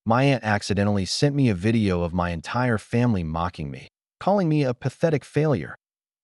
My aunt accidentally sent me a video of my entire family mocking me, calling me a pathetic failure,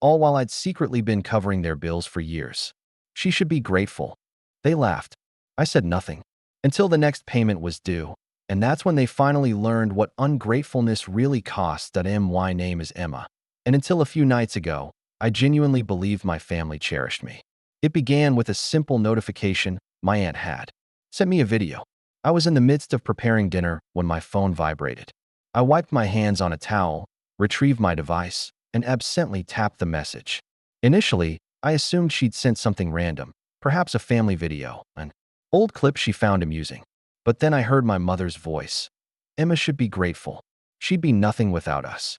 all while I'd secretly been covering their bills for years. She should be grateful. They laughed. I said nothing. Until the next payment was due, and that's when they finally learned what ungratefulness really costs. My name is Emma. And until a few nights ago, I genuinely believed my family cherished me. It began with a simple notification my aunt had sent me a video. I was in the midst of preparing dinner when my phone vibrated. I wiped my hands on a towel, retrieved my device, and absently tapped the message. Initially, I assumed she'd sent something random, perhaps a family video, an old clip she found amusing. But then I heard my mother's voice. Emma should be grateful. She'd be nothing without us.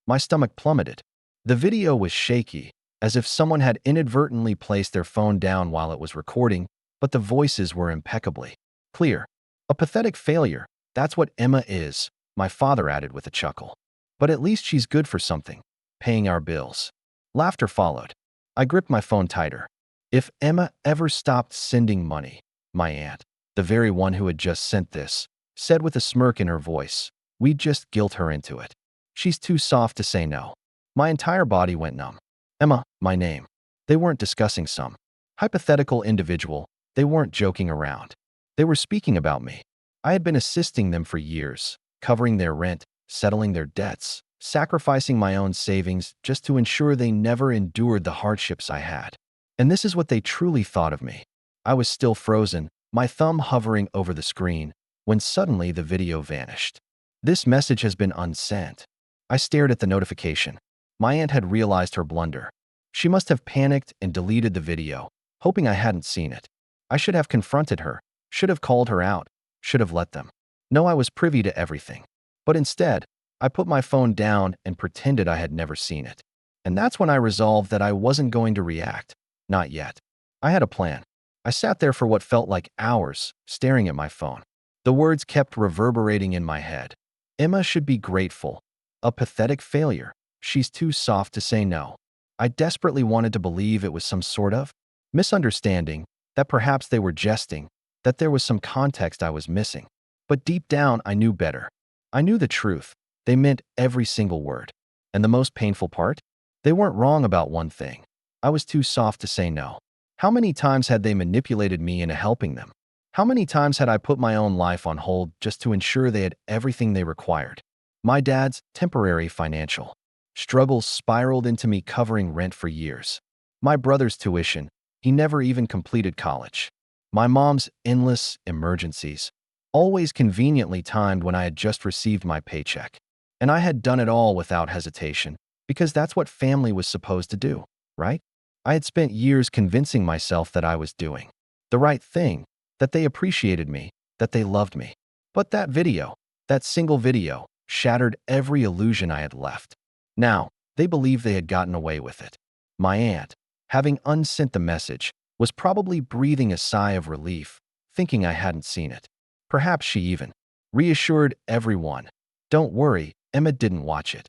My stomach plummeted. The video was shaky, as if someone had inadvertently placed their phone down while it was recording, but the voices were impeccably clear. A pathetic failure, that's what Emma is, my father added with a chuckle. But at least she's good for something, paying our bills. Laughter followed. I gripped my phone tighter. If Emma ever stopped sending money, my aunt, the very one who had just sent this, said with a smirk in her voice, we'd just guilt her into it. She's too soft to say no. My entire body went numb. Emma, my name. They weren't discussing some hypothetical individual. They weren't joking around. They were speaking about me. I had been assisting them for years, covering their rent, settling their debts, sacrificing my own savings just to ensure they never endured the hardships I had. And this is what they truly thought of me. I was still frozen, my thumb hovering over the screen, when suddenly the video vanished. This message has been unsent. I stared at the notification. My aunt had realized her blunder. She must have panicked and deleted the video, hoping I hadn't seen it. I should have confronted her, should have called her out, should have let them know I was privy to everything. But instead, I put my phone down and pretended I had never seen it. And that's when I resolved that I wasn't going to react. Not yet. I had a plan. I sat there for what felt like hours, staring at my phone. The words kept reverberating in my head. Emma should be grateful. A pathetic failure. She's too soft to say no. I desperately wanted to believe it was some sort of misunderstanding, that perhaps they were jesting, that there was some context I was missing. But deep down, I knew better. I knew the truth. They meant every single word. And the most painful part? They weren't wrong about one thing. I was too soft to say no. How many times had they manipulated me into helping them? How many times had I put my own life on hold just to ensure they had everything they required? My dad's temporary financial struggles spiraled into me covering rent for years. My brother's tuition, he never even completed college. My mom's endless emergencies, always conveniently timed when I had just received my paycheck. And I had done it all without hesitation, because that's what family was supposed to do, right? I had spent years convincing myself that I was doing the right thing, that they appreciated me, that they loved me. But that video, that single video, shattered every illusion I had left. Now, they believed they had gotten away with it. My aunt, having unsent the message, was probably breathing a sigh of relief, thinking I hadn't seen it. Perhaps she even reassured everyone. Don't worry, Emma didn't watch it.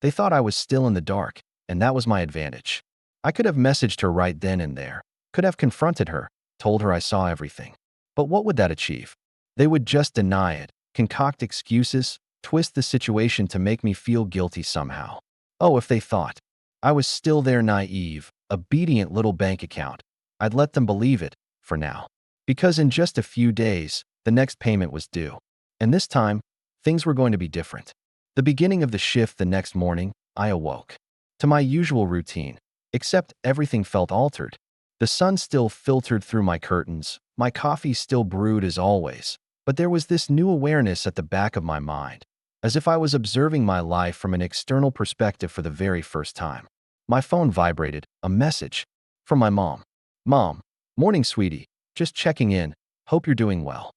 They thought I was still in the dark, and that was my advantage. I could have messaged her right then and there, could have confronted her, told her I saw everything. But what would that achieve? They would just deny it, concoct excuses, twist the situation to make me feel guilty somehow. Oh, if they thought I was still their naive, obedient little bank account, I'd let them believe it, for now. Because in just a few days, the next payment was due. And this time, things were going to be different. The beginning of the shift the next morning, I awoke to my usual routine, except everything felt altered. The sun still filtered through my curtains, my coffee still brewed as always, but there was this new awareness at the back of my mind, as if I was observing my life from an external perspective for the very first time. My phone vibrated, a message from my mom. Mom, morning sweetie, just checking in, hope you're doing well.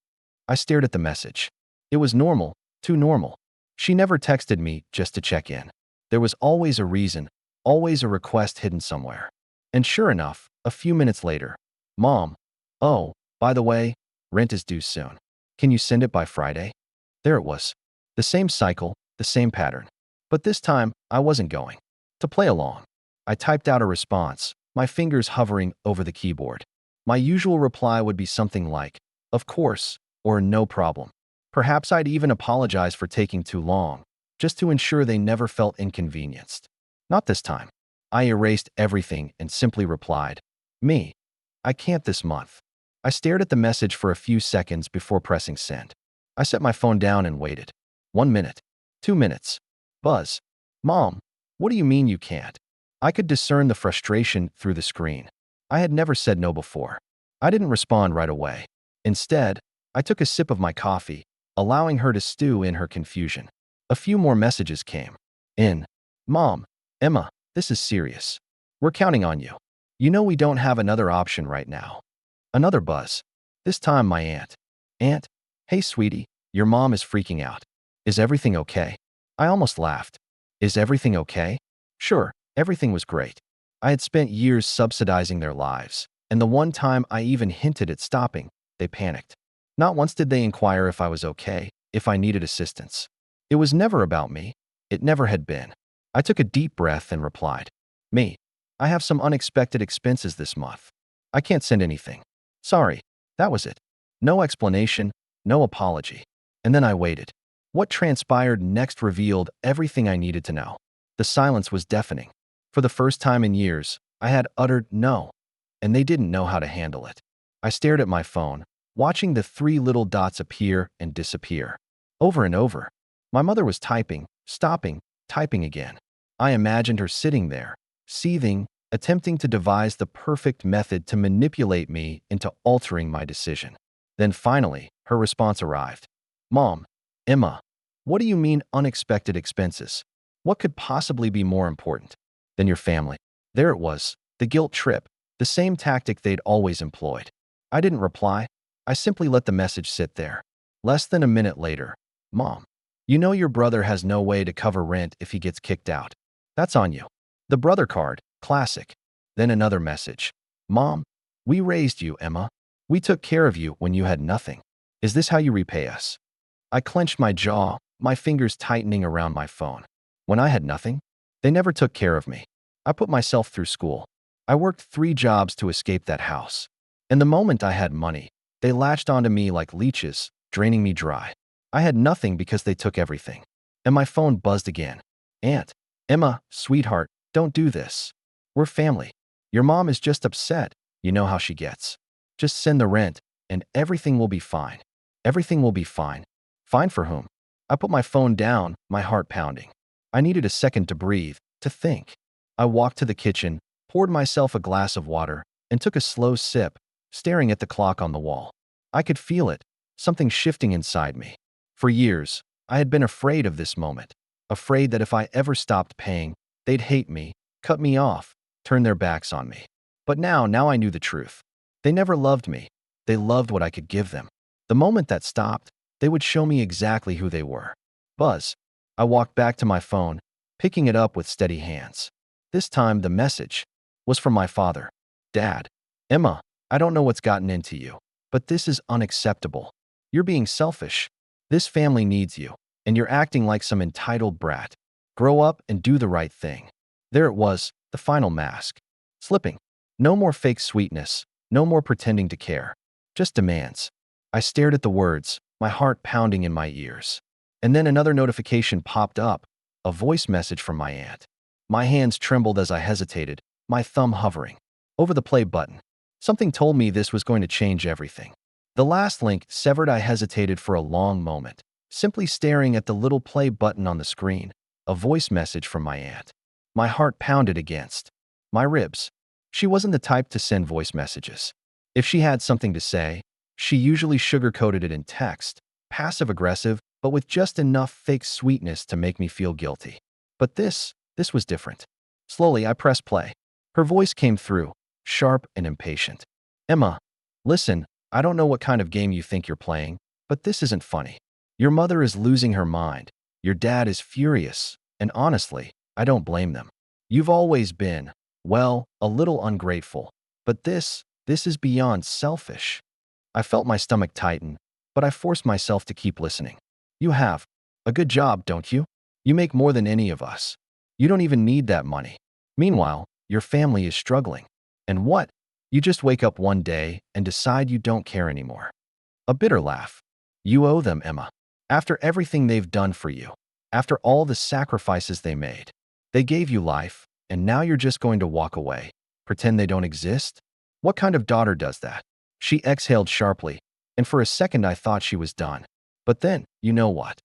I stared at the message. It was normal, too normal. She never texted me just to check in. There was always a reason, always a request hidden somewhere. And sure enough, a few minutes later, Mom, oh, by the way, rent is due soon. Can you send it by Friday? There it was. The same cycle, the same pattern. But this time, I wasn't going to play along. I typed out a response, my fingers hovering over the keyboard. My usual reply would be something like, of course, or no problem. Perhaps I'd even apologize for taking too long, just to ensure they never felt inconvenienced. Not this time. I erased everything and simply replied, "Me. I can't this month." I stared at the message for a few seconds before pressing send. I set my phone down and waited. 1 minute. 2 minutes. Buzz. "Mom, what do you mean you can't?" I could discern the frustration through the screen. I had never said no before. I didn't respond right away. Instead, I took a sip of my coffee, allowing her to stew in her confusion. A few more messages came in. "Mom, Emma, this is serious. We're counting on you. You know we don't have another option right now." Another buzz. This time my aunt. "Aunt, hey sweetie, your mom is freaking out. Is everything okay?" I almost laughed. Is everything okay? Sure, everything was great. I had spent years subsidizing their lives, and the one time I even hinted at stopping, they panicked. Not once did they inquire if I was okay, if I needed assistance. It was never about me. It never had been. I took a deep breath and replied, "Me. I have some unexpected expenses this month. I can't send anything. Sorry." That was it. No explanation, no apology. And then I waited. What transpired next revealed everything I needed to know. The silence was deafening. For the first time in years, I had uttered no, and they didn't know how to handle it. I stared at my phone, watching the three little dots appear and disappear. Over and over. My mother was typing, stopping, typing again. I imagined her sitting there, seething, attempting to devise the perfect method to manipulate me into altering my decision. Then finally, her response arrived. "Mom, Emma, what do you mean unexpected expenses? What could possibly be more important than your family?" There it was, the guilt trip, the same tactic they'd always employed. I didn't reply. I simply let the message sit there. Less than a minute later, "Mom, you know your brother has no way to cover rent if he gets kicked out. That's on you." The brother card, classic. Then another message. "Mom, we raised you, Emma. We took care of you when you had nothing. Is this how you repay us?" I clenched my jaw, my fingers tightening around my phone. When I had nothing? They never took care of me. I put myself through school. I worked 3 jobs to escape that house. And the moment I had money, they latched onto me like leeches, draining me dry. I had nothing because they took everything. And my phone buzzed again. "Aunt, Emma, sweetheart, don't do this. We're family. Your mom is just upset. You know how she gets. Just send the rent, and everything will be fine." Everything will be fine. Fine for whom? I put my phone down, my heart pounding. I needed a second to breathe, to think. I walked to the kitchen, poured myself a glass of water, and took a slow sip, staring at the clock on the wall. I could feel it, something shifting inside me. For years, I had been afraid of this moment, afraid that if I ever stopped paying, they'd hate me, cut me off, turn their backs on me. But now I knew the truth. They never loved me. They loved what I could give them. The moment that stopped, they would show me exactly who they were. Buzz. I walked back to my phone, picking it up with steady hands. This time, the message was from my father. "Dad, Emma, I don't know what's gotten into you, but this is unacceptable. You're being selfish. This family needs you, and you're acting like some entitled brat. Grow up and do the right thing." There it was, the final mask. Slipping. No more fake sweetness, no more pretending to care. Just demands. I stared at the words, my heart pounding in my ears. And then another notification popped up, a voice message from my aunt. My hands trembled as I hesitated, my thumb hovering over the play button. Something told me this was going to change everything. The last link severed. I hesitated for a long moment, simply staring at the little play button on the screen, a voice message from my aunt. My heart pounded against my ribs. She wasn't the type to send voice messages. If she had something to say, she usually sugarcoated it in text, passive-aggressive, but with just enough fake sweetness to make me feel guilty. But this was different. Slowly, I pressed play. Her voice came through, sharp and impatient. "Emma, listen, I don't know what kind of game you think you're playing, but this isn't funny. Your mother is losing her mind. Your dad is furious, and honestly, I don't blame them. You've always been, well, a little ungrateful, but this is beyond selfish." I felt my stomach tighten, but I forced myself to keep listening. "You have a good job, don't you? You make more than any of us. You don't even need that money. Meanwhile, your family is struggling. And what? You just wake up one day and decide you don't care anymore." A bitter laugh. "You owe them, Emma. After everything they've done for you, after all the sacrifices they made, they gave you life, and now you're just going to walk away, pretend they don't exist? What kind of daughter does that? She exhaled sharply, and for a second I thought she was done. But then, you know what?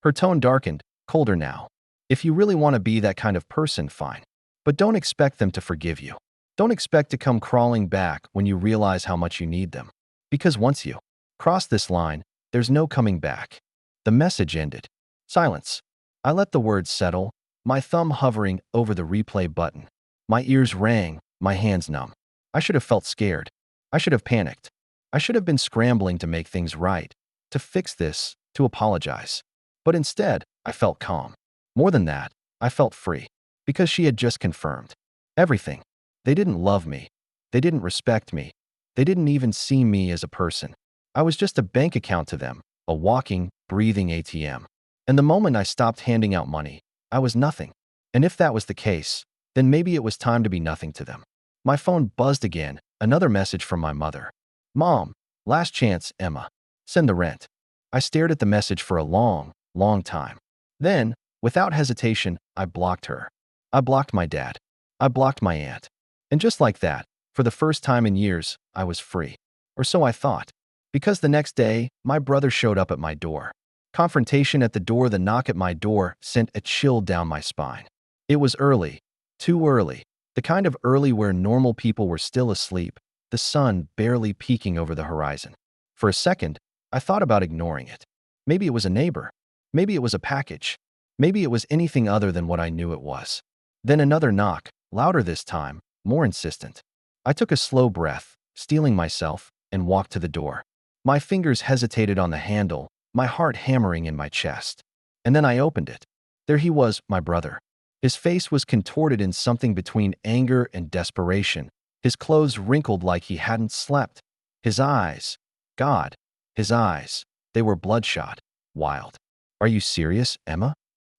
Her tone darkened, colder now. If you really want to be that kind of person, fine. But don't expect them to forgive you. Don't expect to come crawling back when you realize how much you need them. Because once you cross this line, there's no coming back. The message ended. Silence. I let the words settle, my thumb hovering over the replay button. My ears rang, my hands numb. I should have felt scared. I should have panicked. I should have been scrambling to make things right, to fix this, to apologize. But instead, I felt calm. More than that, I felt free. Because she had just confirmed everything. They didn't love me. They didn't respect me. They didn't even see me as a person. I was just a bank account to them, a walking, breathing ATM. And the moment I stopped handing out money, I was nothing. And if that was the case, then maybe it was time to be nothing to them. My phone buzzed again, another message from my mother. Mom, last chance, Emma. Send the rent. I stared at the message for a long, long time. Then, without hesitation, I blocked her. I blocked my dad. I blocked my aunt. And just like that, for the first time in years, I was free. Or so I thought. Because the next day, my brother showed up at my door. Confrontation at the door, the knock at my door sent a chill down my spine. It was early. Too early. The kind of early where normal people were still asleep, the sun barely peeking over the horizon. For a second, I thought about ignoring it. Maybe it was a neighbor. Maybe it was a package. Maybe it was anything other than what I knew it was. Then another knock, louder this time, more insistent. I took a slow breath, steeling myself, and walked to the door. My fingers hesitated on the handle, my heart hammering in my chest. And then I opened it. There he was, my brother. His face was contorted in something between anger and desperation, his clothes wrinkled like he hadn't slept. His eyes, God, his eyes, they were bloodshot, wild. Are you serious, Emma?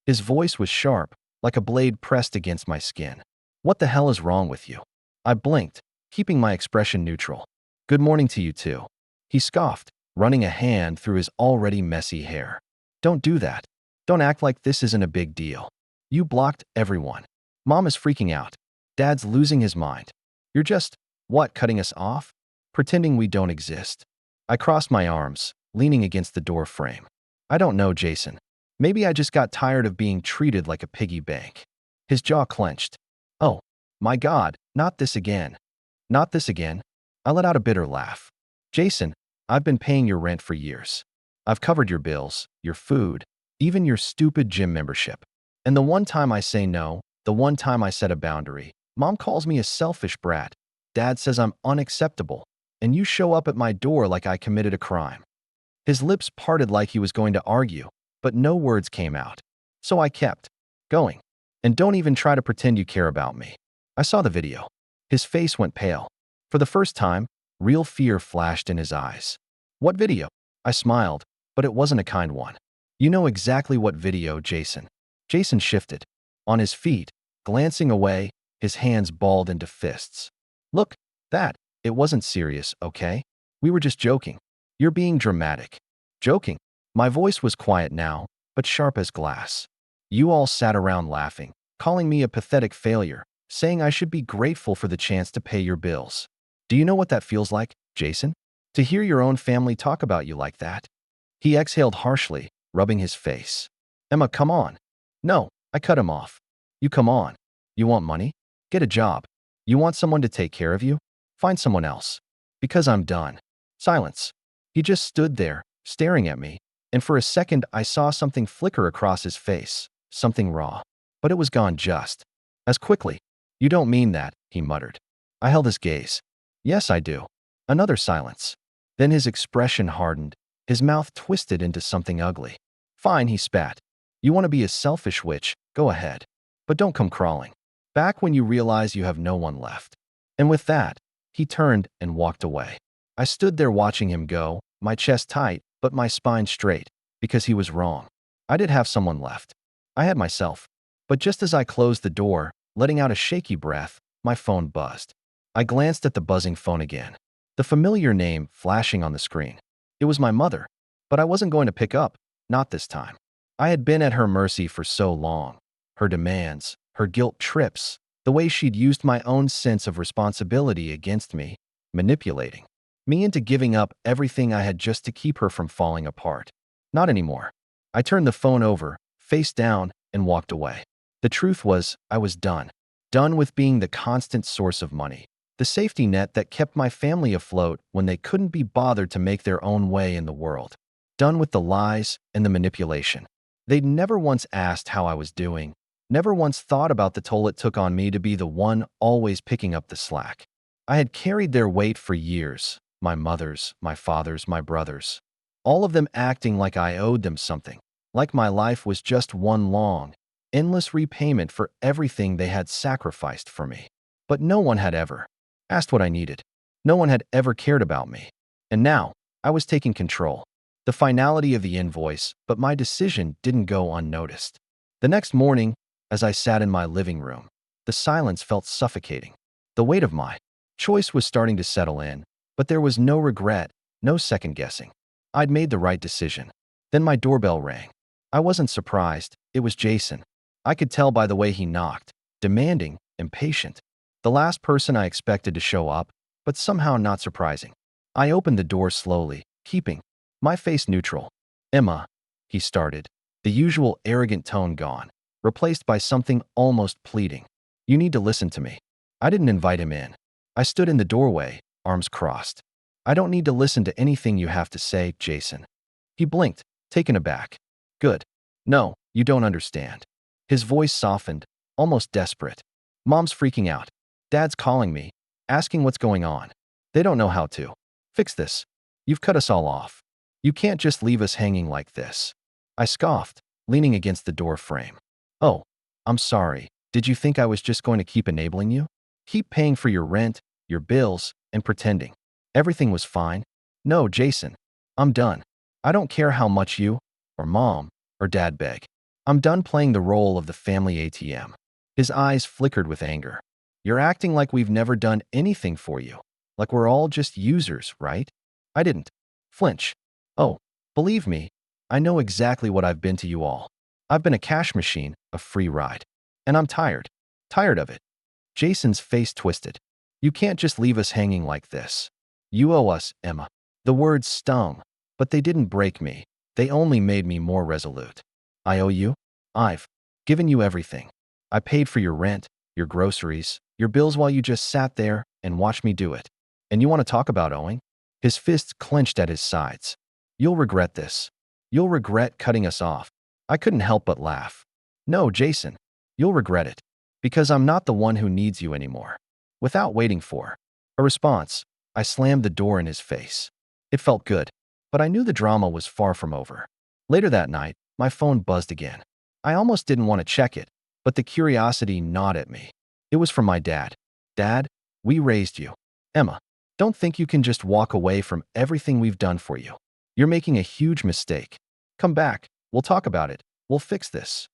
His voice was sharp, like a blade pressed against my skin. What the hell is wrong with you? I blinked, keeping my expression neutral. Good morning to you too. He scoffed, running a hand through his already messy hair. Don't do that. Don't act like this isn't a big deal. You blocked everyone. Mom is freaking out. Dad's losing his mind. You're just, what, cutting us off? Pretending we don't exist. I crossed my arms, leaning against the door frame. I don't know, Jason. Maybe I just got tired of being treated like a piggy bank. His jaw clenched. Oh, my God, not this again. Not this again. I let out a bitter laugh. Jason, I've been paying your rent for years. I've covered your bills, your food, even your stupid gym membership. And the one time I say no, the one time I set a boundary, Mom calls me a selfish brat. Dad says I'm unacceptable, and you show up at my door like I committed a crime. His lips parted like he was going to argue, but no words came out. So I kept going. And don't even try to pretend you care about me. I saw the video. His face went pale. For the first time, real fear flashed in his eyes. What video? I smiled, but it wasn't a kind one. You know exactly what video, Jason. Jason shifted. On his feet, glancing away, his hands balled into fists. Look, it wasn't serious, okay? We were just joking. You're being dramatic. Joking. My voice was quiet now, but sharp as glass. You all sat around laughing, calling me a pathetic failure, saying I should be grateful for the chance to pay your bills. Do you know what that feels like, Jason? To hear your own family talk about you like that? He exhaled harshly, rubbing his face. Emma, come on. No, I cut him off. You come on. You want money? Get a job. You want someone to take care of you? Find someone else. Because I'm done. Silence. He just stood there, staring at me, and for a second I saw something flicker across his face, something raw. But it was gone just as quickly. You don't mean that, he muttered. I held his gaze. Yes, I do. Another silence. Then his expression hardened, his mouth twisted into something ugly. Fine, he spat. You want to be a selfish witch, go ahead. But don't come crawling back when you realize you have no one left. And with that, he turned and walked away. I stood there watching him go, my chest tight, but my spine straight, because he was wrong. I did have someone left. I had myself. But just as I closed the door, letting out a shaky breath, my phone buzzed. I glanced at the buzzing phone again. The familiar name flashing on the screen. It was my mother. But I wasn't going to pick up. Not this time. I had been at her mercy for so long. Her demands, her guilt trips, the way she'd used my own sense of responsibility against me, manipulating me into giving up everything I had just to keep her from falling apart. Not anymore. I turned the phone over, face down, and walked away. The truth was, I was done. Done with being the constant source of money, the safety net that kept my family afloat when they couldn't be bothered to make their own way in the world. Done with the lies and the manipulation. They'd never once asked how I was doing, never once thought about the toll it took on me to be the one always picking up the slack. I had carried their weight for years, my mother's, my father's, my brother's. All of them acting like I owed them something, like my life was just one long, endless repayment for everything they had sacrificed for me. But no one had ever asked what I needed. No one had ever cared about me. And now, I was taking control. The finality of the invoice, but my decision didn't go unnoticed. The next morning, as I sat in my living room, the silence felt suffocating. The weight of my choice was starting to settle in, but there was no regret, no second guessing. I'd made the right decision. Then my doorbell rang. I wasn't surprised. It was Jason. I could tell by the way he knocked, demanding, impatient. The last person I expected to show up, but somehow not surprising. I opened the door slowly, keeping my face neutral. "Emma," he started, the usual arrogant tone gone, replaced by something almost pleading. "You need to listen to me." I didn't invite him in. I stood in the doorway, arms crossed. "I don't need to listen to anything you have to say, Jason." He blinked, taken aback. "Good. No, you don't understand." His voice softened, almost desperate. "Mom's freaking out. Dad's calling me, asking what's going on. They don't know how to fix this. You've cut us all off. You can't just leave us hanging like this." I scoffed, leaning against the door frame. "Oh, I'm sorry. Did you think I was just going to keep enabling you? Keep paying for your rent, your bills, and pretending everything was fine?" "No, Jason. I'm done. I don't care how much you, or Mom, or Dad beg. I'm done playing the role of the family ATM." His eyes flickered with anger. "You're acting like we've never done anything for you. Like we're all just users, right?" I didn't flinch. "Oh, believe me, I know exactly what I've been to you all. I've been a cash machine, a free ride. And I'm tired. Tired of it." Jason's face twisted. "You can't just leave us hanging like this. You owe us, Emma." The words stung, but they didn't break me. They only made me more resolute. "I owe you? I've given you everything. I paid for your rent, your groceries, your bills while you just sat there and watched me do it. And you want to talk about owing?" His fists clenched at his sides. "You'll regret this. You'll regret cutting us off." I couldn't help but laugh. "No, Jason, you'll regret it. Because I'm not the one who needs you anymore." Without waiting for a response, I slammed the door in his face. It felt good, but I knew the drama was far from over. Later that night, my phone buzzed again. I almost didn't want to check it, but the curiosity gnawed at me. It was from my dad. "Dad, we raised you. Emma, don't think you can just walk away from everything we've done for you. You're making a huge mistake. Come back, we'll talk about it, we'll fix this."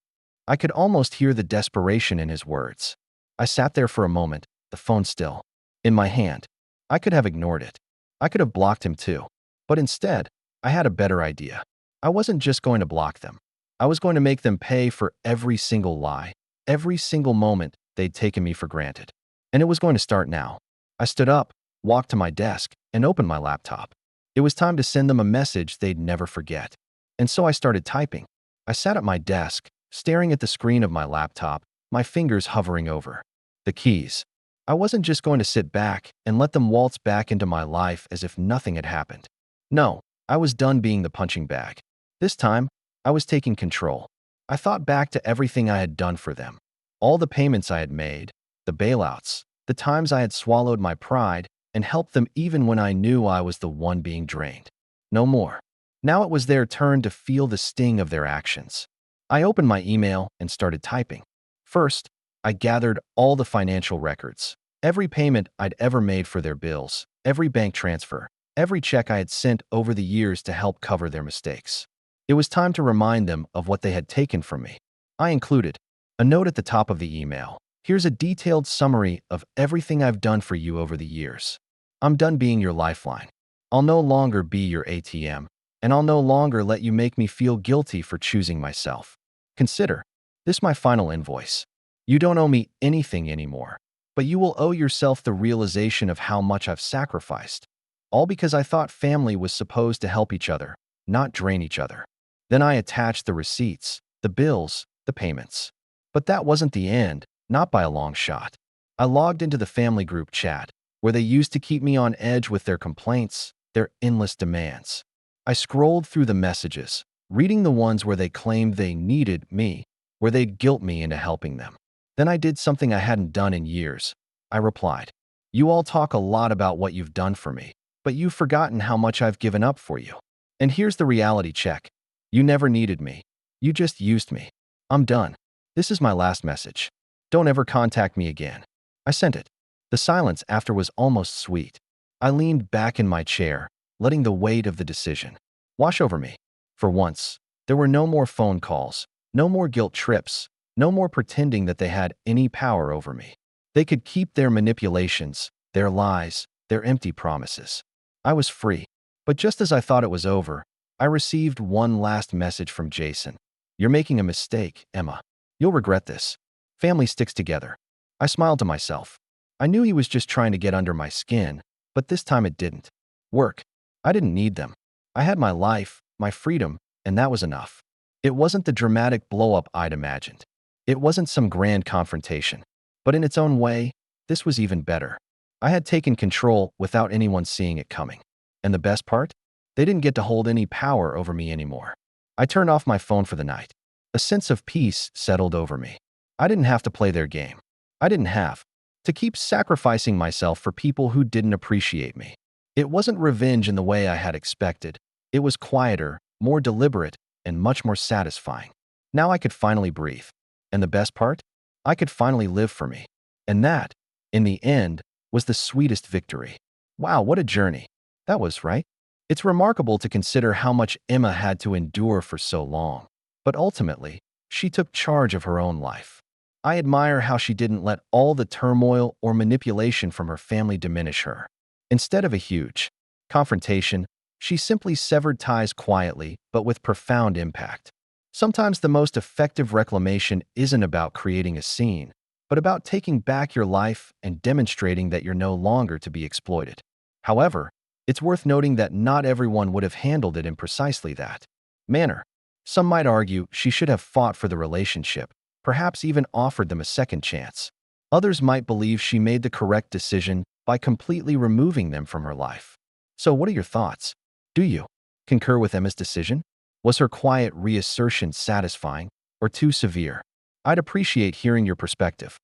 I could almost hear the desperation in his words. I sat there for a moment, the phone still in my hand. I could have ignored it. I could have blocked him too. But instead, I had a better idea. I wasn't just going to block them. I was going to make them pay for every single lie, every single moment they'd taken me for granted. And it was going to start now. I stood up, walked to my desk, and opened my laptop. It was time to send them a message they'd never forget. And so I started typing. I sat at my desk, staring at the screen of my laptop, my fingers hovering over the keys. I wasn't just going to sit back and let them waltz back into my life as if nothing had happened. No, I was done being the punching bag. This time, I was taking control. I thought back to everything I had done for them. All the payments I had made, the bailouts, the times I had swallowed my pride and helped them even when I knew I was the one being drained. No more. Now it was their turn to feel the sting of their actions. I opened my email and started typing. First, I gathered all the financial records, every payment I'd ever made for their bills, every bank transfer, every check I had sent over the years to help cover their mistakes. It was time to remind them of what they had taken from me. I included a note at the top of the email. "Here's a detailed summary of everything I've done for you over the years. I'm done being your lifeline. I'll no longer be your ATM. and I'll no longer let you make me feel guilty for choosing myself. Consider this my final invoice. You don't owe me anything anymore, but you will owe yourself the realization of how much I've sacrificed, all because I thought family was supposed to help each other, not drain each other. Then I attached the receipts, the bills, the payments. But that wasn't the end, not by a long shot. I logged into the family group chat, where they used to keep me on edge with their complaints, their endless demands. I scrolled through the messages, reading the ones where they claimed they needed me, where they'd guilt me into helping them. Then I did something I hadn't done in years. I replied, "You all talk a lot about what you've done for me, but you've forgotten how much I've given up for you. And here's the reality check. You never needed me. You just used me. I'm done. This is my last message. Don't ever contact me again." I sent it. The silence after was almost sweet. I leaned back in my chair, letting the weight of the decision wash over me. For once, there were no more phone calls, no more guilt trips, no more pretending that they had any power over me. They could keep their manipulations, their lies, their empty promises. I was free. But just as I thought it was over, I received one last message from Jason. "You're making a mistake, Emma. You'll regret this. Family sticks together." I smiled to myself. I knew he was just trying to get under my skin, but this time it didn't work. I didn't need them. I had my life, my freedom, and that was enough. It wasn't the dramatic blow-up I'd imagined. It wasn't some grand confrontation. But in its own way, this was even better. I had taken control without anyone seeing it coming. And the best part? They didn't get to hold any power over me anymore. I turned off my phone for the night. A sense of peace settled over me. I didn't have to play their game. I didn't have to keep sacrificing myself for people who didn't appreciate me. It wasn't revenge in the way I had expected. It was quieter, more deliberate, and much more satisfying. Now I could finally breathe. And the best part? I could finally live for me. And that, in the end, was the sweetest victory. Wow, what a journey. That was, right? It's remarkable to consider how much Emma had to endure for so long. But ultimately, she took charge of her own life. I admire how she didn't let all the turmoil or manipulation from her family diminish her. Instead of a huge confrontation, she simply severed ties quietly but with profound impact. Sometimes the most effective reclamation isn't about creating a scene, but about taking back your life and demonstrating that you're no longer to be exploited. However, it's worth noting that not everyone would have handled it in precisely that manner. Some might argue she should have fought for the relationship, perhaps even offered them a second chance. Others might believe she made the correct decision by completely removing them from her life. So what are your thoughts? Do you concur with Emma's decision? Was her quiet reassertion satisfying or too severe? I'd appreciate hearing your perspective.